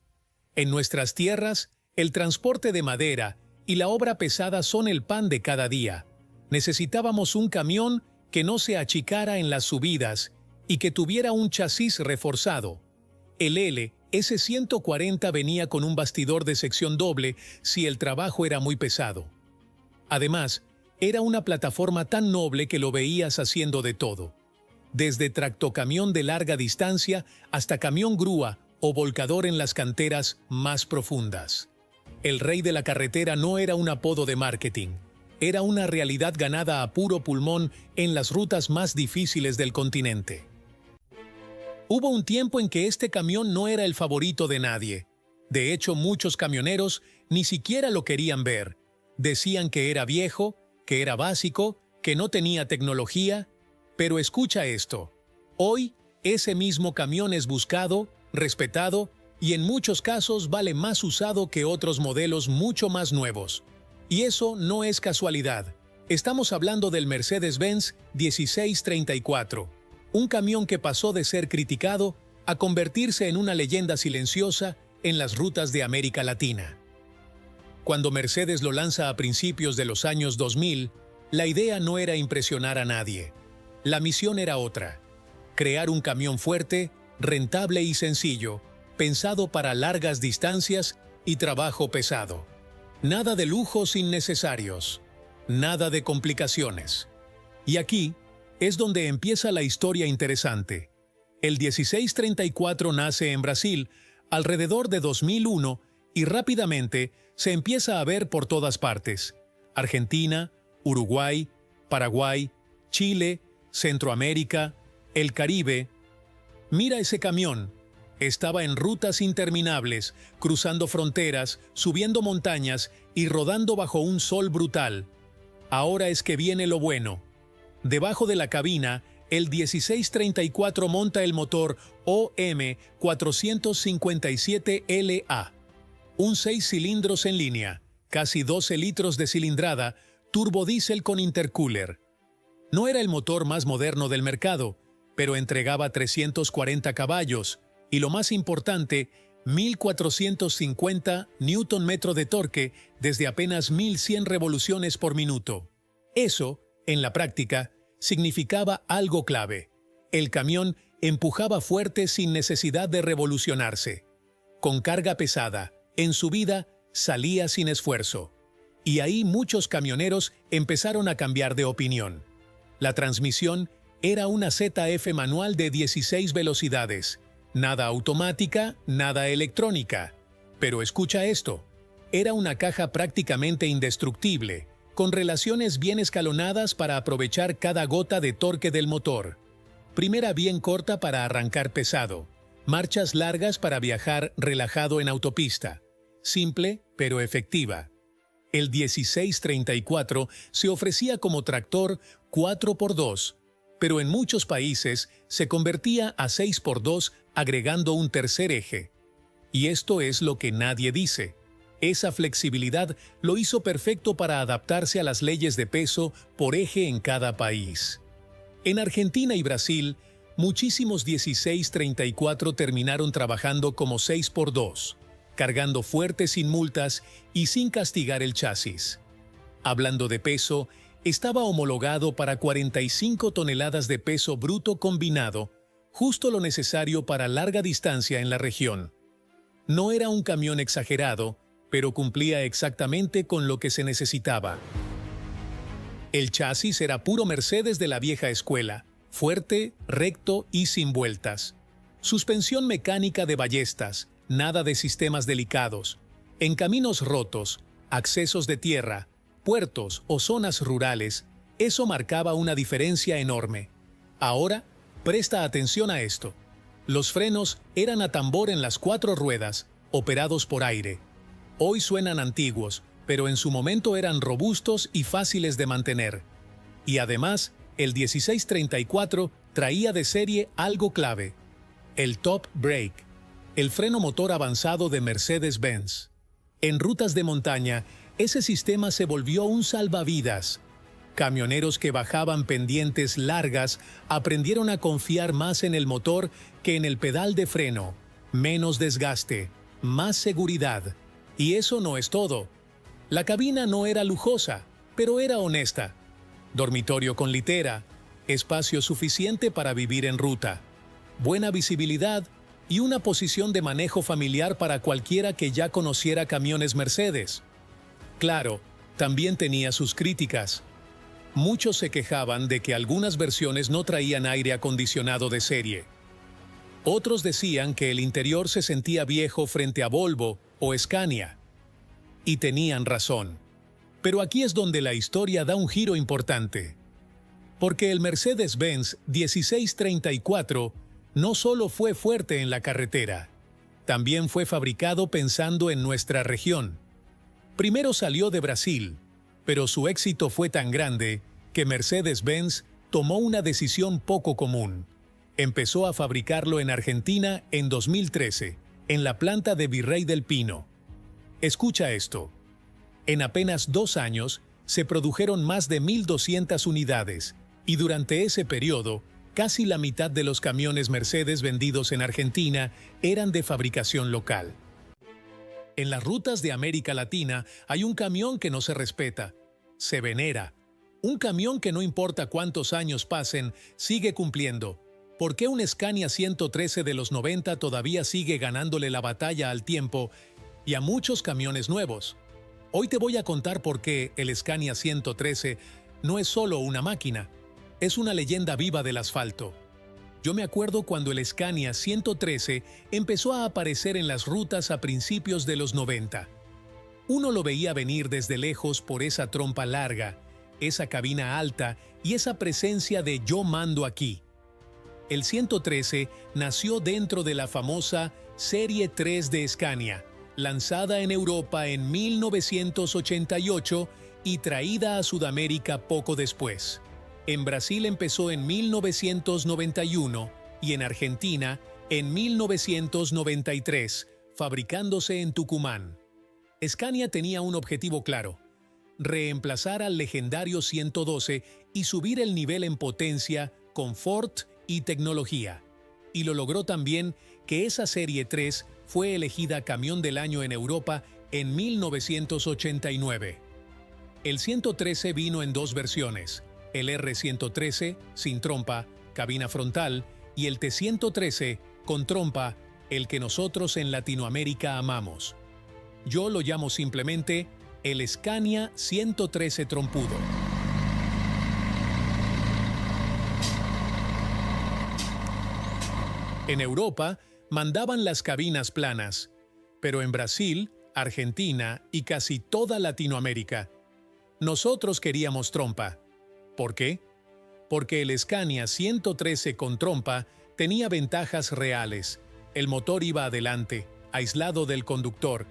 En nuestras tierras, el transporte de madera y la obra pesada son el pan de cada día. Necesitábamos un camión que no se achicara en las subidas y que tuviera un chasis reforzado. El LS-140 venía con un bastidor de sección doble si el trabajo era muy pesado. Además, era una plataforma tan noble que lo veías haciendo de todo. Desde tractocamión de larga distancia hasta camión grúa o volcador en las canteras más profundas. El rey de la carretera no era un apodo de marketing, era una realidad ganada a puro pulmón en las rutas más difíciles del continente. Hubo un tiempo en que este camión no era el favorito de nadie. De hecho, muchos camioneros ni siquiera lo querían ver. Decían que era viejo, que era básico, que no tenía tecnología. Pero escucha esto. Hoy, ese mismo camión es buscado, respetado y en muchos casos vale más usado que otros modelos mucho más nuevos. Y eso no es casualidad. Estamos hablando del Mercedes-Benz 1634, un camión que pasó de ser criticado a convertirse en una leyenda silenciosa en las rutas de América Latina. Cuando Mercedes lo lanza a principios de los años 2000, la idea no era impresionar a nadie. La misión era otra: crear un camión fuerte, rentable y sencillo, pensado para largas distancias y trabajo pesado. Nada de lujos innecesarios, nada de complicaciones. Y aquí es donde empieza la historia interesante. El 1634 nace en Brasil alrededor de 2001 y rápidamente se empieza a ver por todas partes: Argentina, Uruguay, Paraguay, Chile, Centroamérica, el Caribe. Mira ese camión. Estaba en rutas interminables, cruzando fronteras, subiendo montañas y rodando bajo un sol brutal. Ahora es que viene lo bueno. Debajo de la cabina, el 1634 monta el motor OM457LA. Un 6 cilindros en línea, casi 12 litros de cilindrada, turbodiesel con intercooler. No era el motor más moderno del mercado, pero entregaba 340 caballos y, lo más importante, 1.450 Nm de torque desde apenas 1.100 revoluciones por minuto. Eso, en la práctica, significaba algo clave. El camión empujaba fuerte sin necesidad de revolucionarse. Con carga pesada, en subida, salía sin esfuerzo. Y ahí muchos camioneros empezaron a cambiar de opinión. La transmisión era una ZF manual de 16 velocidades, nada automática, nada electrónica. Pero escucha esto, era una caja prácticamente indestructible, con relaciones bien escalonadas para aprovechar cada gota de torque del motor. Primera bien corta para arrancar pesado, marchas largas para viajar relajado en autopista. Simple, pero efectiva. El 1634 se ofrecía como tractor 4x2, pero en muchos países se convertía a 6x2 agregando un tercer eje. Y esto es lo que nadie dice. Esa flexibilidad lo hizo perfecto para adaptarse a las leyes de peso por eje en cada país. En Argentina y Brasil, muchísimos 1634 terminaron trabajando como 6x2, cargando fuerte sin multas y sin castigar el chasis. Hablando de peso, estaba homologado para 45 toneladas de peso bruto combinado, justo lo necesario para larga distancia en la región. No era un camión exagerado, pero cumplía exactamente con lo que se necesitaba. El chasis era puro Mercedes de la vieja escuela, fuerte, recto y sin vueltas. Suspensión mecánica de ballestas, nada de sistemas delicados. En caminos rotos, accesos de tierra, puertos o zonas rurales, eso marcaba una diferencia enorme. Ahora, presta atención a esto. Los frenos eran a tambor en las 4 ruedas, operados por aire. Hoy suenan antiguos, pero en su momento eran robustos y fáciles de mantener. Y además, el 1634 traía de serie algo clave: el Top Brake, el freno motor avanzado de Mercedes-Benz. En rutas de montaña, Ese sistema se volvió un salvavidas. Camioneros que bajaban pendientes largas aprendieron a confiar más en el motor que en el pedal de freno. Menos desgaste, más seguridad. Y eso no es todo. La cabina no era lujosa, pero era honesta. Dormitorio con litera, espacio suficiente para vivir en ruta, buena visibilidad y una posición de manejo familiar para cualquiera que ya conociera camiones Mercedes. Claro, también tenía sus críticas. Muchos se quejaban de que algunas versiones no traían aire acondicionado de serie. Otros decían que el interior se sentía viejo frente a Volvo o Scania. Y tenían razón. Pero aquí es donde la historia da un giro importante. Porque el Mercedes-Benz 1634 no solo fue fuerte en la carretera, también fue fabricado pensando en nuestra región. Primero salió de Brasil, pero su éxito fue tan grande que Mercedes-Benz tomó una decisión poco común. Empezó a fabricarlo en Argentina en 2013, en la planta de Virrey del Pino. Escucha esto. En apenas 2 años se produjeron más de 1.200 unidades y durante ese periodo, casi la mitad de los camiones Mercedes vendidos en Argentina eran de fabricación local. En las rutas de América Latina hay un camión que no se respeta, se venera. Un camión que no importa cuántos años pasen, sigue cumpliendo. ¿Por qué un Scania 113 de los 90 todavía sigue ganándole la batalla al tiempo y a muchos camiones nuevos? Hoy te voy a contar por qué el Scania 113 no es solo una máquina, es una leyenda viva del asfalto. Yo me acuerdo cuando el Scania 113 empezó a aparecer en las rutas a principios de los 90. Uno lo veía venir desde lejos por esa trompa larga, esa cabina alta y esa presencia de "yo mando aquí". El 113 nació dentro de la famosa Serie 3 de Scania, lanzada en Europa en 1988 y traída a Sudamérica poco después. En Brasil empezó en 1991 y en Argentina en 1993, fabricándose en Tucumán. Scania tenía un objetivo claro: reemplazar al legendario 112 y subir el nivel en potencia, confort y tecnología. Y lo logró también que esa Serie 3 fue elegida Camión del Año en Europa en 1989. El 113 vino en 2 versiones: el R113, sin trompa, cabina frontal, y el T113, con trompa, el que nosotros en Latinoamérica amamos. Yo lo llamo simplemente el Scania 113 trompudo. En Europa mandaban las cabinas planas, pero en Brasil, Argentina y casi toda Latinoamérica, nosotros queríamos trompa. ¿Por qué? Porque el Scania 113 con trompa tenía ventajas reales. El motor iba adelante, aislado del conductor,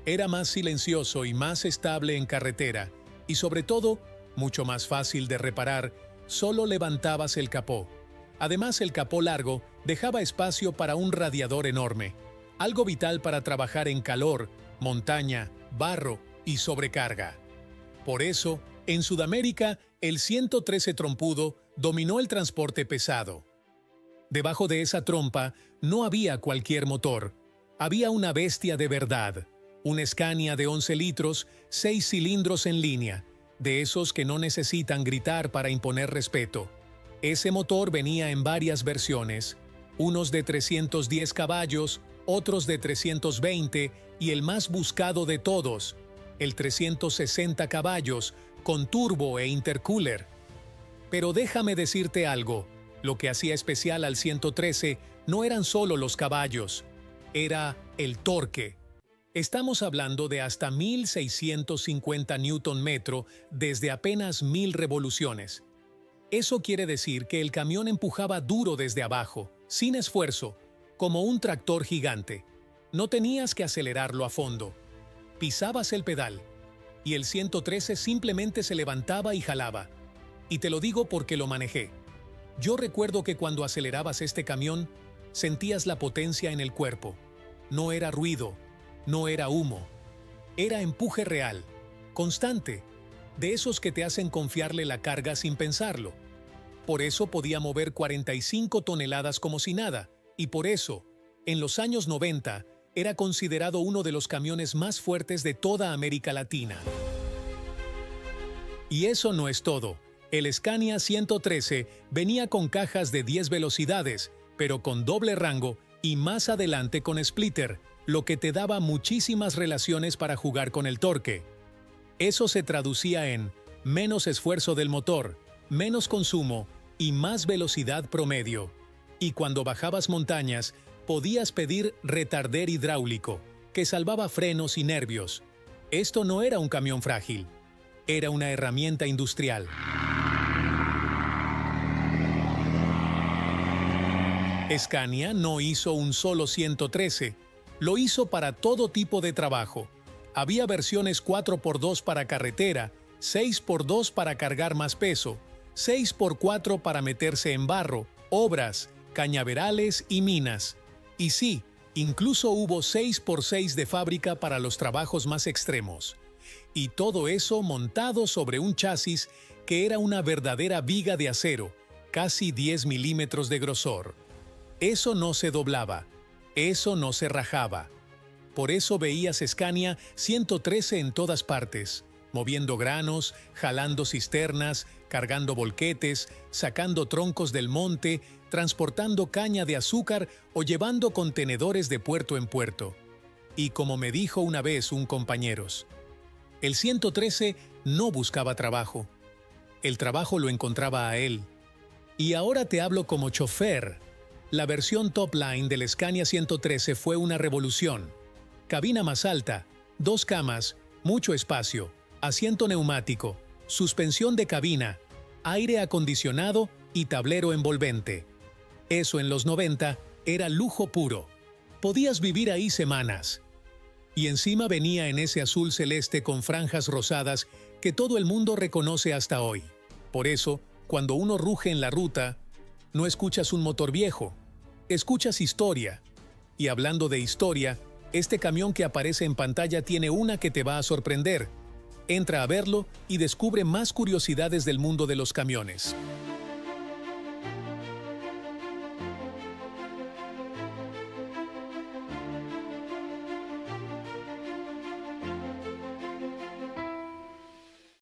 era más silencioso y más estable en carretera, y sobre todo, mucho más fácil de reparar, solo levantabas el capó. Además, el capó largo dejaba espacio para un radiador enorme, algo vital para trabajar en calor, montaña, barro y sobrecarga. Por eso, en Sudamérica, el 113 trompudo dominó el transporte pesado. Debajo de esa trompa no había cualquier motor, había una bestia de verdad, un Scania de 11 litros, 6 cilindros en línea, de esos que no necesitan gritar para imponer respeto. Ese motor venía en varias versiones, unos de 310 caballos, otros de 320 y el más buscado de todos, el 360 caballos, con turbo e intercooler. Pero déjame decirte algo, lo que hacía especial al 113 no eran solo los caballos, era el torque. Estamos hablando de hasta 1.650 Nm desde apenas 1.000 revoluciones. Eso quiere decir que el camión empujaba duro desde abajo, sin esfuerzo, como un tractor gigante. No tenías que acelerarlo a fondo. Pisabas el pedal, y el 113 simplemente se levantaba y jalaba. Y te lo digo porque lo manejé. Yo recuerdo que cuando acelerabas este camión, sentías la potencia en el cuerpo. No era ruido, no era humo. Era empuje real, constante, de esos que te hacen confiarle la carga sin pensarlo. Por eso podía mover 45 toneladas como si nada, y por eso, en los años 90, era considerado uno de los camiones más fuertes de toda América Latina. Y eso no es todo. El Scania 113 venía con cajas de 10 velocidades, pero con doble rango y más adelante con splitter, lo que te daba muchísimas relaciones para jugar con el torque. Eso se traducía en menos esfuerzo del motor, menos consumo y más velocidad promedio. Y cuando bajabas montañas, podías pedir retarder hidráulico, que salvaba frenos y nervios. Esto no era un camión frágil, era una herramienta industrial. Scania no hizo un solo 113, lo hizo para todo tipo de trabajo. Había versiones 4x2 para carretera, 6x2 para cargar más peso, 6x4 para meterse en barro, obras, cañaverales y minas. Y sí, incluso hubo 6x6 de fábrica para los trabajos más extremos. Y todo eso montado sobre un chasis que era una verdadera viga de acero, casi 10 milímetros de grosor. Eso no se doblaba, eso no se rajaba. Por eso veías Scania 113 en todas partes, moviendo granos, jalando cisternas, cargando volquetes, sacando troncos del monte, transportando caña de azúcar o llevando contenedores de puerto en puerto. Y como me dijo una vez un compañeros, el 113 no buscaba trabajo. El trabajo lo encontraba a él. Y ahora te hablo como chofer. La versión top line del Scania 113 fue una revolución. Cabina más alta, 2 camas, mucho espacio, asiento neumático, suspensión de cabina, aire acondicionado y tablero envolvente. Eso en los 90 era lujo puro. Podías vivir ahí semanas. Y encima venía en ese azul celeste con franjas rosadas que todo el mundo reconoce hasta hoy. Por eso, cuando uno ruge en la ruta, no escuchas un motor viejo, escuchas historia. Y hablando de historia, este camión que aparece en pantalla tiene una que te va a sorprender. Entra a verlo y descubre más curiosidades del mundo de los camiones.